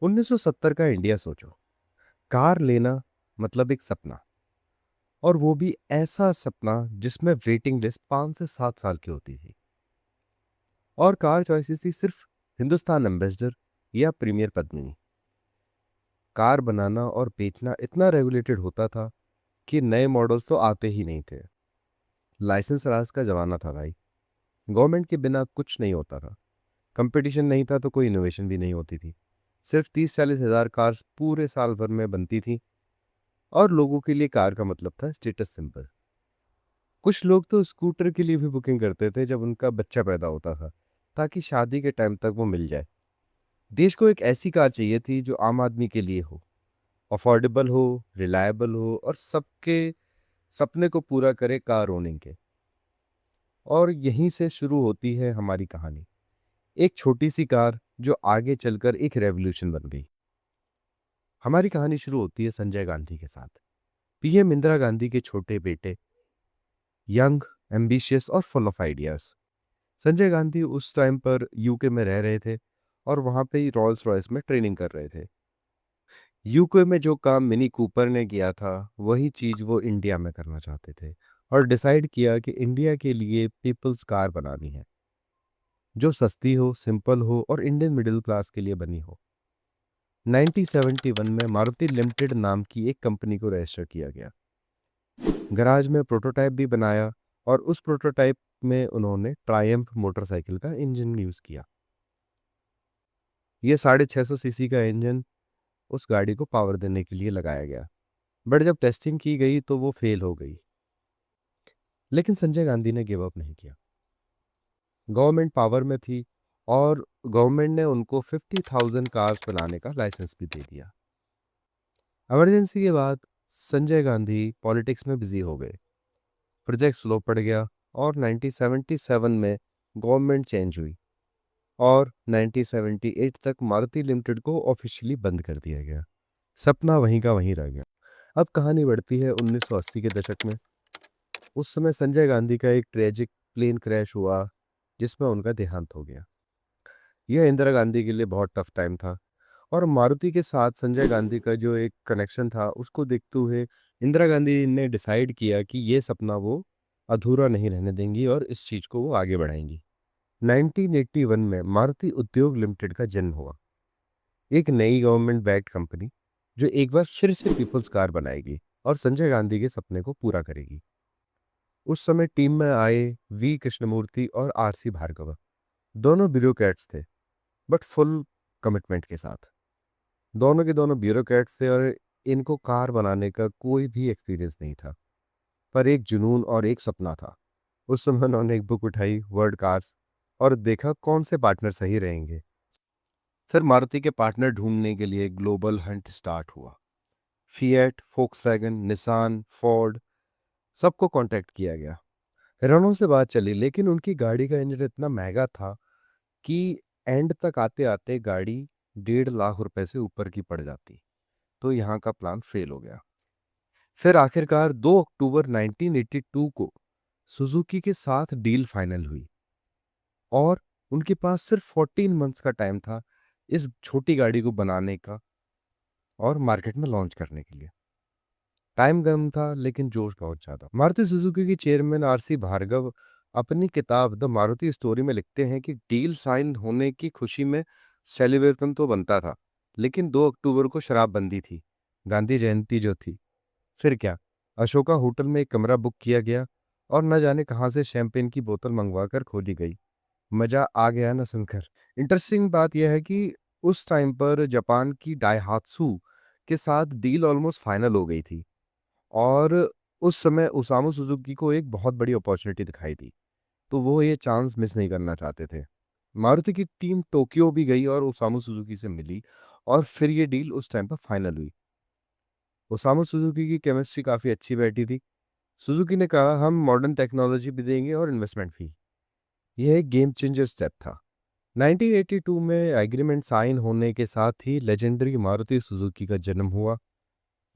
1970 का इंडिया सोचो। कार लेना मतलब एक सपना, और वो भी ऐसा सपना जिसमें वेटिंग लिस्ट 5 से 7 साल की होती थी। और कार चॉइसेस थी सिर्फ हिंदुस्तान एम्बेसडर या प्रीमियर पद्मिनी। कार बनाना और बेचना इतना रेगुलेटेड होता था कि नए मॉडल्स तो आते ही नहीं थे। लाइसेंस राज का जमाना था भाई। गवर्नमेंट के बिना कुछ नहीं होता था। कंपटीशन नहीं था तो कोई इनोवेशन भी नहीं होती थी। सिर्फ 30-40 हज़ार कार्स पूरे साल भर में बनती थी, और लोगों के लिए कार का मतलब था स्टेटस सिंबल। कुछ लोग तो स्कूटर के लिए भी बुकिंग करते थे जब उनका बच्चा पैदा होता था, ताकि शादी के टाइम तक वो मिल जाए। देश को एक ऐसी कार चाहिए थी जो आम आदमी के लिए हो, अफोर्डेबल हो, रिलायबल हो, और सबके सपने को पूरा करे कार ओनिंग के। और यहीं से शुरू होती है हमारी कहानी। एक छोटी सी कार जो आगे चलकर एक रेवोल्यूशन बन गई। हमारी कहानी शुरू होती है संजय गांधी के साथ, पीएम इंदिरा गांधी के छोटे बेटे, यंग, एम्बिशियस और full of ideas. Sanjay Gandhi उस टाइम पर यूके में रह रहे थे, और वहां पे ही रॉल्स रॉयस में ट्रेनिंग कर रहे थे। यूके में जो काम मिनी कूपर ने किया था, वही चीज वो इंडिया में करना चाहते थे, और डिसाइड किया कि इंडिया के लिए पीपल्स कार बनानी है, जो सस्ती हो, सिंपल हो, और इंडियन मिडिल क्लास के लिए बनी हो। 1971 में मारुति लिमिटेड नाम की एक कंपनी को रजिस्टर किया गया। गराज में प्रोटोटाइप भी बनाया, और उस प्रोटोटाइप में उन्होंने ट्रायम्फ मोटरसाइकिल का इंजन यूज किया। ये 650 सीसी का इंजन उस गाड़ी को पावर देने के लिए लगाया गया, बट जब टेस्टिंग की गई तो वो फेल हो गई। लेकिन संजय गांधी ने गिव अप नहीं किया। गवर्नमेंट पावर में थी, और गवर्नमेंट ने उनको 50,000 कार्स बनाने का लाइसेंस भी दे दिया। इमरजेंसी के बाद संजय गांधी पॉलिटिक्स में बिजी हो गए। प्रोजेक्ट स्लो पड़ गया, और 1977 में गवर्नमेंट चेंज हुई, और 1978 तक मारुति लिमिटेड को ऑफिशियली बंद कर दिया गया। सपना वहीं का वहीं रह गया। अब कहानी बढ़ती है 1980 के दशक में। उस समय संजय गांधी का एक ट्रेजिक प्लेन क्रैश हुआ, जिसमें उनका देहांत हो गया। यह इंदिरा गांधी के लिए बहुत टफ टाइम था, और मारुति के साथ संजय गांधी का जो एक कनेक्शन था, उसको देखते हुए इंदिरा गांधी ने डिसाइड किया कि ये सपना वो अधूरा नहीं रहने देंगी, और इस चीज को वो आगे बढ़ाएंगी। 1981 में मारुति उद्योग लिमिटेड का जन्म हुआ, एक नई गवर्नमेंट बैक्ड कंपनी जो एक बार फिर से पीपल्स कार बनाएगी और संजय गांधी के सपने को पूरा करेगी। उस समय टीम में आए वी कृष्णमूर्ति और आरसी भार्गव। दोनों ब्यूरोक्रेट्स थे, बट फुल कमिटमेंट के साथ। दोनों के दोनों ब्यूरोक्रेट्स थे, और इनको कार बनाने का कोई भी एक्सपीरियंस नहीं था, पर एक जुनून और एक सपना था। उस समय उन्होंने एक बुक उठाई, वर्ल्ड कार्स, और देखा कौन से पार्टनर सही रहेंगे। फिर मारुति के पार्टनर ढूंढने के लिए ग्लोबल हंट स्टार्ट हुआ। फिएट, फोक्सवैगन, निसान, फोर्ड, सबको कांटेक्ट किया गया। रेनॉल्ट से बात चली, लेकिन उनकी गाड़ी का इंजन इतना महंगा था कि एंड तक आते आते गाड़ी 1.5 लाख रुपए से ऊपर की पड़ जाती। तो यहाँ का प्लान फेल हो गया। फिर आखिरकार 2 अक्टूबर 1982 को सुजुकी के साथ डील फाइनल हुई, और उनके पास सिर्फ 14 मंथ्स का टाइम था इस छोटी गाड़ी को बनाने का और मार्केट में लॉन्च करने के लिए। टाइम कम था, लेकिन जोश बहुत ज्यादा। मारुति सुजुकी के चेयरमैन आरसी भार्गव अपनी किताब द मारुति स्टोरी में लिखते हैं कि डील साइन होने की खुशी में सेलिब्रेशन तो बनता था, लेकिन 2 अक्टूबर को शराबबंदी थी, गांधी जयंती जो थी। फिर क्या, अशोका होटल में एक कमरा बुक किया गया, और न जाने कहां से शैंपेन की बोतल मंगवाकर खोली गई। मजा आ गया ना सुनकर। इंटरेस्टिंग बात यह है कि उस टाइम पर जापान की डायहात्सु के साथ डील ऑलमोस्ट फाइनल हो गई थी, और उस समय ओसामू सुजुकी को एक बहुत बड़ी अपॉर्चुनिटी दिखाई दी, तो वो ये चांस मिस नहीं करना चाहते थे। मारुति की टीम टोक्यो भी गई और ओसामू सुजुकी से मिली, और फिर ये डील उस टाइम पर फाइनल हुई। ओसामू सुजुकी की केमिस्ट्री काफ़ी अच्छी बैठी थी। सुजुकी ने कहा, हम मॉडर्न टेक्नोलॉजी भी देंगे और इन्वेस्टमेंट भी। यह एक गेम चेंजर स्टेप था। 1982 में एग्रीमेंट साइन होने के साथ ही लेजेंडरी मारुति सुजुकी का जन्म हुआ,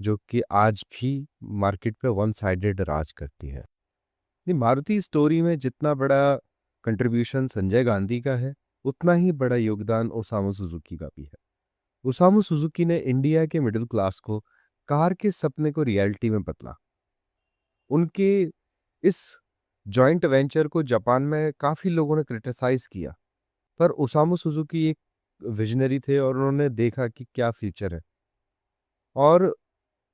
जो कि आज भी मार्केट पे वन साइडेड राज करती है। नहीं, मारुति स्टोरी में जितना बड़ा कंट्रीब्यूशन संजय गांधी का है, उतना ही बड़ा योगदान ओसामू सुजुकी का भी है। ओसामू सुजुकी ने इंडिया के मिडिल क्लास को कार के सपने को रियलिटी में बदला। उनके इस जॉइंट वेंचर को जापान में काफी लोगों ने क्रिटिसाइज किया, पर ओसामू सुजुकी एक विजनरी थे और उन्होंने देखा कि क्या फ्यूचर है, और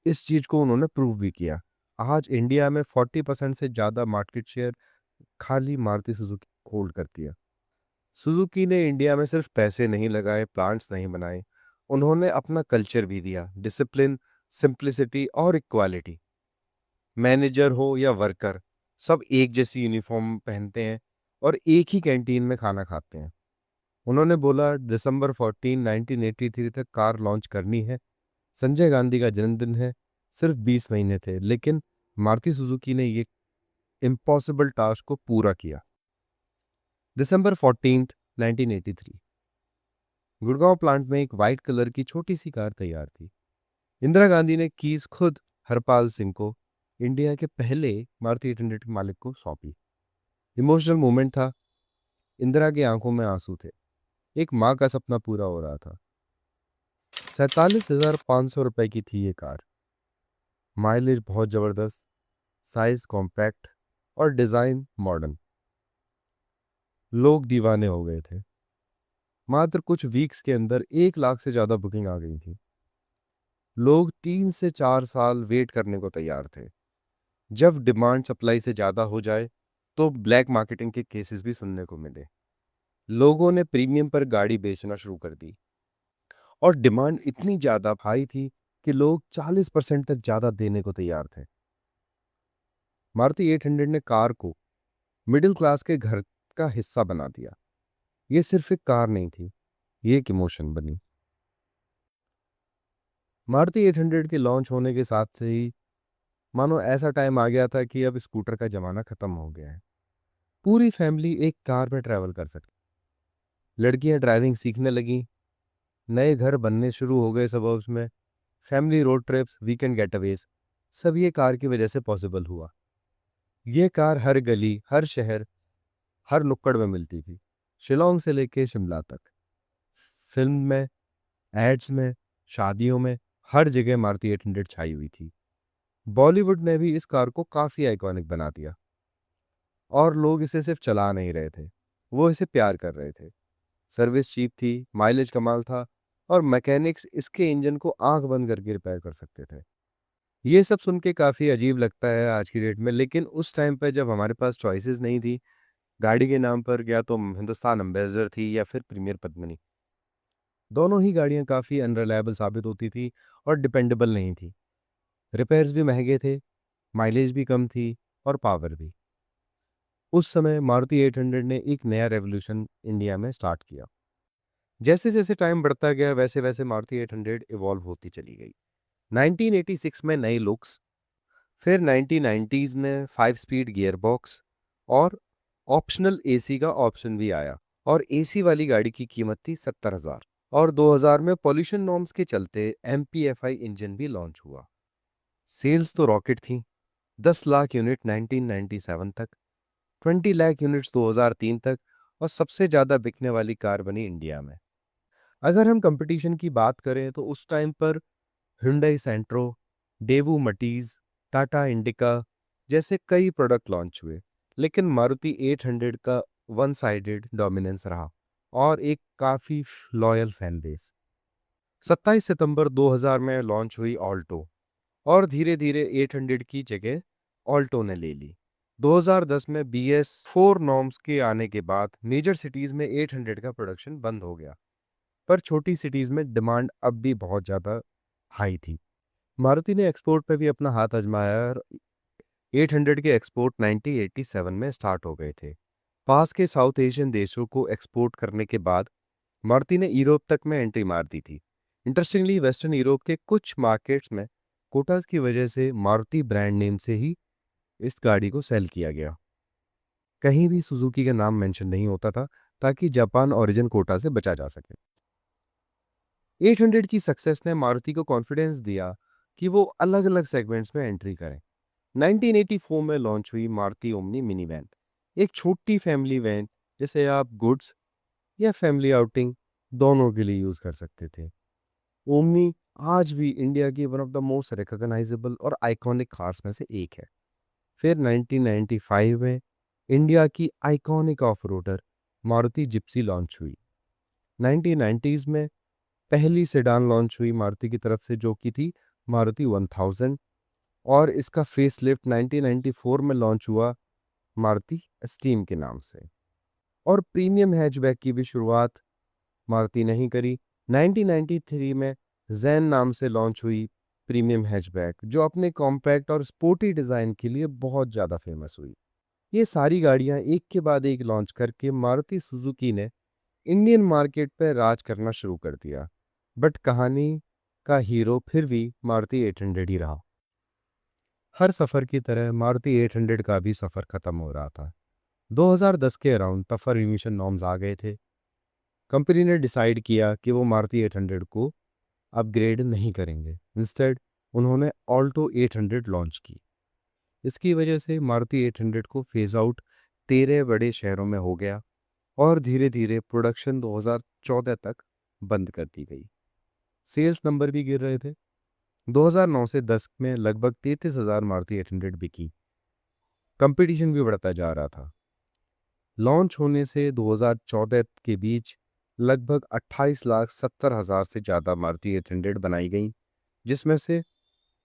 इस चीज को उन्होंने प्रूव भी किया। आज इंडिया में 40% से ज्यादा मार्केट शेयर खाली मारुति सुजुकी होल्ड करती है। सुजुकी ने इंडिया में सिर्फ पैसे नहीं लगाए, प्लांट्स नहीं बनाए, उन्होंने अपना कल्चर भी दिया, डिसिप्लिन, सिंप्लिसिटी और इक्वालिटी। मैनेजर हो या वर्कर, सब एक जैसी यूनिफॉर्म पहनते हैं और एक ही कैंटीन में खाना खाते हैं। उन्होंने बोला दिसंबर 14, 1983 तक कार लॉन्च करनी है। संजय गांधी का जन्मदिन है, सिर्फ 20 महीने थे, लेकिन मारुति सुजुकी ने ये इम्पॉसिबल टास्क को पूरा किया। दिसंबर 14, 1983, गुड़गांव प्लांट में एक वाइट कलर की छोटी सी कार तैयार थी। इंदिरा गांधी ने कीज खुद हरपाल सिंह को, इंडिया के पहले मारुति 800 के मालिक को, सौंपी। इमोशनल मोमेंट था। इंदिरा की आंखों में आंसू थे। एक माँ का सपना पूरा हो रहा था। 47,500 रुपए की थी ये कार। माइलेज बहुत जबरदस्त, साइज कॉम्पैक्ट और डिजाइन मॉडर्न। लोग दीवाने हो गए थे। मात्र कुछ वीक्स के अंदर 1 लाख से ज्यादा बुकिंग आ गई थी। लोग 3 से 4 साल वेट करने को तैयार थे। जब डिमांड सप्लाई से ज्यादा हो जाए तो ब्लैक मार्केटिंग के केसेस भी सुनने को मिले। लोगों ने प्रीमियम पर गाड़ी बेचना शुरू कर दी और डिमांड इतनी ज्यादा हाई थी कि लोग 40% तक ज्यादा देने को तैयार थे। मारुति 800 ने कार को मिडिल क्लास के घर का हिस्सा बना दिया। ये सिर्फ एक कार नहीं थी, ये एक इमोशन बनी। मारुति 800 के लॉन्च होने के साथ से ही मानो ऐसा टाइम आ गया था कि अब स्कूटर का जमाना खत्म हो गया है। पूरी फैमिली एक कार में ट्रैवल कर सकती। लड़कियां ड्राइविंग सीखने लगी, नए घर बनने शुरू हो गए सबर्ब्स में, family road trips, weekend getaways, सब ये कार की वजह से पॉसिबल हुआ। ये कार हर गली, हर शहर, हर नुक्कड़ में मिलती थी, शिलोंग से लेके शिमला तक। फिल्म में, एड्स में, शादियों में, हर जगह मारुति 800 छाई हुई थी। बॉलीवुड ने भी इस कार को काफी आइकॉनिक बना दिया, और लोग इसे सिर्फ चला नहीं रहे थे, वो इसे प्यार कर रहे थे। सर्विस चीप थी, माइलेज कमाल था, और मैकेनिक्स इसके इंजन को आंख बंद करके रिपेयर कर सकते थे। ये सब सुन के काफी अजीब लगता है आज की डेट में, लेकिन उस टाइम पे जब हमारे पास चॉइसेस नहीं थी, गाड़ी के नाम पर या तो हिंदुस्तान एम्बेसडर थी या फिर प्रीमियर पद्मिनी, दोनों ही गाड़ियां काफी अनरिलायबल साबित होती थी और डिपेंडेबल नहीं थी। रिपेयर्स भी महंगे थे, माइलेज भी कम थी, और पावर भी। उस समय मारुति 800 ने एक नया रेवोल्यूशन इंडिया में स्टार्ट किया। जैसे जैसे टाइम बढ़ता गया वैसे वैसे मारुति 800 इवॉल्व होती चली गई। 1986 में नए लुक्स, फिर 1990s में 5 स्पीड गियर बॉक्स और ऑप्शनल एसी का ऑप्शन भी आया, और एसी वाली गाड़ी की कीमत थी 70,000। और 2000 में पॉल्यूशन नॉर्म्स के चलते MPFI इंजन भी लॉन्च हुआ। सेल्स तो रॉकेट थी, 10 लाख यूनिट 1997 तक, 20 लाख यूनिट्स 2003 तक, और सबसे ज्यादा बिकने वाली कार बनी इंडिया में। अगर हम कंपटीशन की बात करें तो उस टाइम पर Hyundai सेंट्रो, डेवू मटीज, टाटा इंडिका जैसे कई प्रोडक्ट लॉन्च हुए, लेकिन मारुति 800 का वन साइडेड डोमिनेंस रहा और एक काफी लॉयल फैन बेस। 27 सितंबर 2000 में लॉन्च हुई ऑल्टो, और धीरे धीरे 800 की जगह ऑल्टो ने ले ली। 2010 में BS4 नॉर्म्स के आने के बाद मेजर सिटीज में 800 का प्रोडक्शन बंद हो गया, पर छोटी सिटीज में डिमांड अब भी बहुत ज़्यादा हाई थी। मारुति ने एक्सपोर्ट पे भी अपना हाथ आजमाया, और 800 के एक्सपोर्ट 1987 में स्टार्ट हो गए थे। पास के साउथ एशियन देशों को एक्सपोर्ट करने के बाद मारुति ने यूरोप तक में एंट्री मार दी थी। इंटरेस्टिंगली वेस्टर्न यूरोप के कुछ मार्केट्स में कोटास की वजह से मारुति ब्रांड नेम से ही इस गाड़ी को सेल किया गया। कहीं भी सुजुकी का नाम मेंशन नहीं होता था, ताकि जापान ओरिजिन कोटा से बचा जा सके। 800 की सक्सेस ने मारुति को कॉन्फिडेंस दिया कि वो अलग अलग सेगमेंट्स में एंट्री करें। 1984 में लॉन्च हुई मारुति ओमनी मिनी वैन, एक छोटी फैमिली वैन जिसे आप गुड्स या फैमिली आउटिंग दोनों के लिए यूज कर सकते थे। ओमनी आज भी इंडिया की one of the most recognisable और आइकॉनिक कार्स में से एक है। फिर 1995 में इंडिया की iconic off roader Maruti Gypsy launch हुई। 1990s में पहली सेडान लॉन्च हुई मारुति की तरफ से, जो कि थी मारुति 1000, और इसका फेसलिफ्ट 1994 में लॉन्च हुआ मारुति स्टीम के नाम से। और प्रीमियम हैचबैक की भी शुरुआत मारुति ने ही करी। 1993 में जैन नाम से लॉन्च हुई प्रीमियम हैचबैक, जो अपने कॉम्पैक्ट और स्पोर्टी डिज़ाइन के लिए बहुत ज़्यादा फेमस हुई। ये सारी गाड़ियां एक के बाद एक लॉन्च करके मारुति सुजुकी ने इंडियन मार्केट पर राज करना शुरू कर दिया। बट कहानी का हीरो फिर भी मारुति 800 ही रहा। हर सफ़र की तरह मारुति 800 का भी सफ़र ख़त्म हो रहा था। 2010 के अराउंड टफर इमिशन नॉर्म्स आ गए थे। कंपनी ने डिसाइड किया कि वो मारुति 800 को अपग्रेड नहीं करेंगे। इंस्टेड उन्होंने ऑल्टो 800 लॉन्च की। इसकी वजह से मारुति 800 को फेज आउट 13 बड़े शहरों में हो गया और धीरे धीरे प्रोडक्शन 2014 तक बंद कर दी गई। सेल्स नंबर भी गिर रहे थे। 2009 से 10 में लगभग 33,000 मारुति 800 बिकी। कंपटीशन भी बढ़ता जा रहा था। लॉन्च होने से 2014 के बीच लगभग 28,70,000 से ज़्यादा मारुति 800 बनाई गई, जिसमें से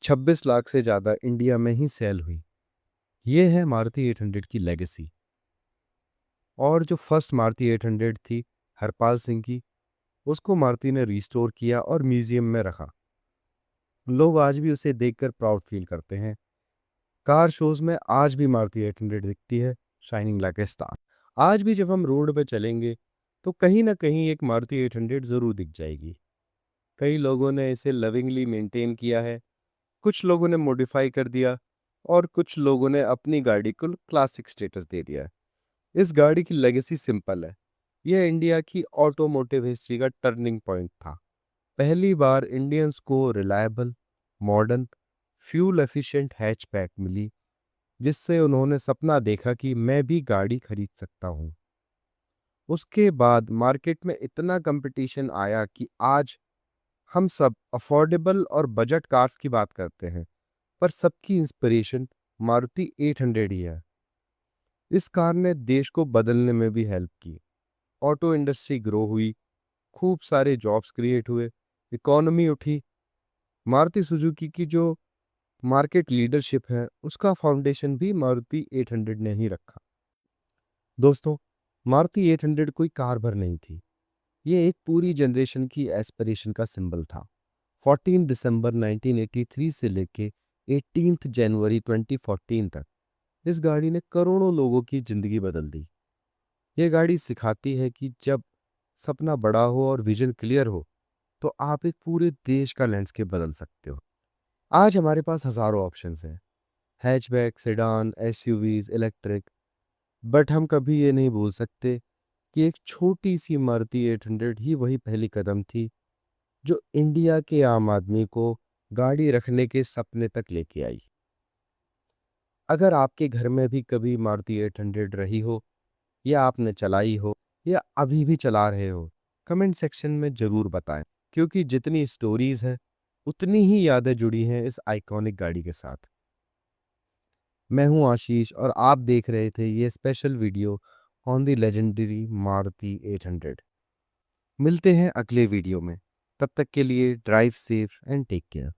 26 लाख से ज़्यादा इंडिया में ही सेल हुई। ये है मारुति 800 की लेगेसी। और जो फर्स्ट मारुति 800 थी हरपाल सिंह की, उसको मारुति ने रिस्टोर किया और म्यूजियम में रखा। लोग आज भी उसे देखकर प्राउड फील करते हैं। कार शोज में आज भी मारुति 800 दिखती है, शाइनिंग लाइक ए स्टार। आज भी जब हम रोड पे चलेंगे तो कहीं ना कहीं एक मारुति 800 जरूर दिख जाएगी। कई लोगों ने इसे लविंगली मेंटेन किया है, कुछ लोगों ने मॉडिफाई कर दिया और कुछ लोगों ने अपनी गाड़ी को क्लासिक स्टेटस दे दिया है। इस गाड़ी की लेगेसी सिंपल है। यह इंडिया की ऑटोमोटिव हिस्ट्री का टर्निंग पॉइंट था। पहली बार इंडियंस को reliable, modern, fuel efficient hatchback मिली, जिससे उन्होंने सपना देखा कि मैं भी गाड़ी खरीद सकता हूं। उसके बाद मार्केट में इतना कंपटीशन आया कि आज हम सब अफोर्डेबल और बजट कार्स की बात करते हैं, पर सबकी इंस्पिरेशन मारुति 800 ही है। इस कार ने देश को बदलने में भी हेल्प की। ऑटो इंडस्ट्री ग्रो हुई, खूब सारे जॉब्स क्रिएट हुए, इकोनॉमी उठी। मारुति सुजुकी की जो मार्केट लीडरशिप है, उसका फाउंडेशन भी मारुति 800 ने ही रखा। दोस्तों, मारुति 800 कोई कार भर नहीं थी। ये एक पूरी जनरेशन की एस्पिरेशन का सिंबल था। 14 दिसंबर 1983 से लेके 18 जनवरी 2014 तक इस गाड़ी ने करोड़ों लोगों की जिंदगी बदल दी। ये गाड़ी सिखाती है कि जब सपना बड़ा हो और विजन क्लियर हो, तो आप एक पूरे देश का लैंडस्केप बदल सकते हो। आज हमारे पास हजारों ऑप्शंस हैं, hatchback, sedan, SUVs, electric. But हम कभी ये नहीं भूल सकते कि एक छोटी सी मारुति 800 ही वही पहली कदम थी जो इंडिया के आम आदमी को गाड़ी रखने के सपने तक लेके आई। अगर आपके घर में भी कभी मारुति 800 रही हो, या आपने चलाई हो, या अभी भी चला रहे हो, कमेंट सेक्शन में जरूर बताएं, क्योंकि जितनी स्टोरीज हैं उतनी ही यादें जुड़ी हैं इस आइकॉनिक गाड़ी के साथ। मैं हूं आशीष और आप देख रहे थे ये special video on the legendary Maruti 800। मिलते हैं अगले वीडियो में। तब तक के लिए drive safe and take care.